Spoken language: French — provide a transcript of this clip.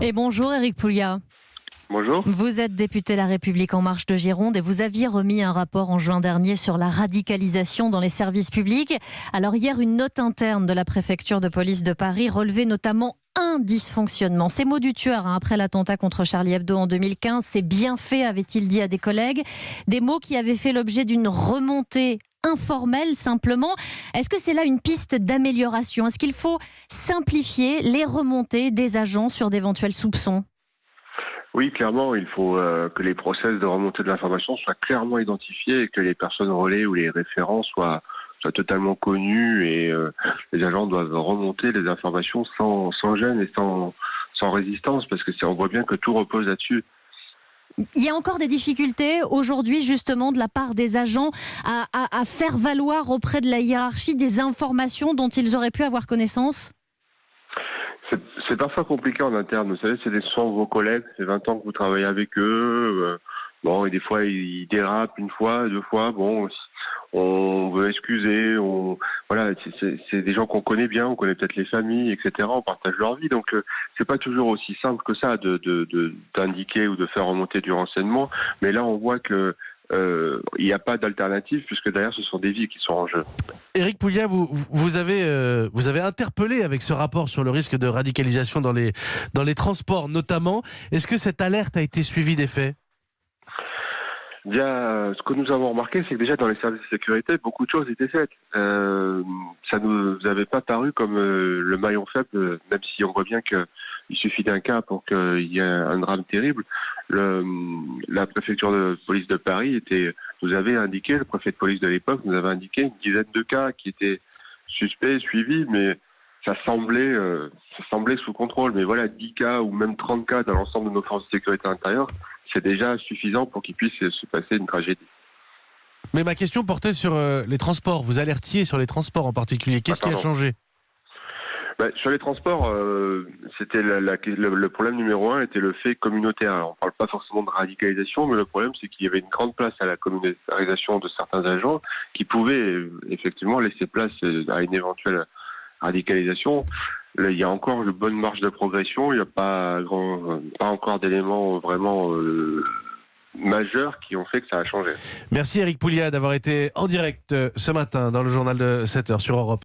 Et bonjour Éric Pouliat. Bonjour. Vous êtes député La République En Marche de Gironde et vous aviez remis un rapport en juin dernier sur la radicalisation dans les services publics. Alors hier, une note interne de la préfecture de police de Paris relevait notamment un dysfonctionnement. Ces mots du tueur après l'attentat contre Charlie Hebdo en 2015, c'est bien fait, avait-il dit à des collègues. Des mots qui avaient fait l'objet d'une remontée informelle simplement. Est-ce que c'est là une piste d'amélioration ? Est-ce qu'il faut simplifier les remontées des agents sur d'éventuels soupçons ? Oui, clairement, il faut que les process de remontée de l'information soient clairement identifiés et que les personnes relais ou les référents soient totalement connus et les agents doivent remonter les informations sans gêne et sans résistance parce que on voit bien que tout repose là-dessus. Il y a encore des difficultés aujourd'hui justement de la part des agents à faire valoir auprès de la hiérarchie des informations dont ils auraient pu avoir connaissance ? C'est parfois compliqué en interne. Vous savez, ce sont vos collègues, c'est 20 ans que vous travaillez avec eux. Et des fois, ils dérapent une fois, deux fois. Bon, on veut excuser. Voilà, c'est des gens qu'on connaît bien, on connaît peut-être les familles, etc. On partage leur vie. Donc, c'est pas toujours aussi simple que ça d'indiquer ou de faire remonter du renseignement. Mais là, on voit que il n'y a pas d'alternative puisque derrière, ce sont des vies qui sont en jeu. Éric Pouliat, vous avez interpellé avec ce rapport sur le risque de radicalisation dans les transports notamment. Est-ce que cette alerte a été suivie des faits ? Bien, ce que nous avons remarqué, c'est que déjà dans les services de sécurité, beaucoup de choses étaient faites. Ça nous avait pas paru comme le maillon faible, même si on voit bien qu'il suffit d'un cas pour qu'il y ait un drame terrible. La préfecture de police de Paris nous avait indiqué, le préfet de police de l'époque nous avait indiqué une dizaine de cas qui étaient suspects, suivis, mais ça semblait sous contrôle. Mais voilà, 10 cas ou même 30 cas dans l'ensemble de nos forces de sécurité intérieure, c'est déjà suffisant pour qu'il puisse se passer une tragédie. Mais ma question portait sur les transports. Vous alertiez sur les transports en particulier. Qu'est-ce qui a changé ? Sur les transports, c'était le problème numéro 1 était le fait communautaire. Alors, on ne parle pas forcément de radicalisation, mais le problème c'est qu'il y avait une grande place à la communautarisation de certains agents qui pouvaient effectivement laisser place à une éventuelle radicalisation. Là, il y a encore une bonne marge de progression. Il n'y a pas encore d'éléments vraiment majeurs qui ont fait que ça a changé. Merci Éric Pouliat d'avoir été en direct ce matin dans le journal de 7h sur Europe.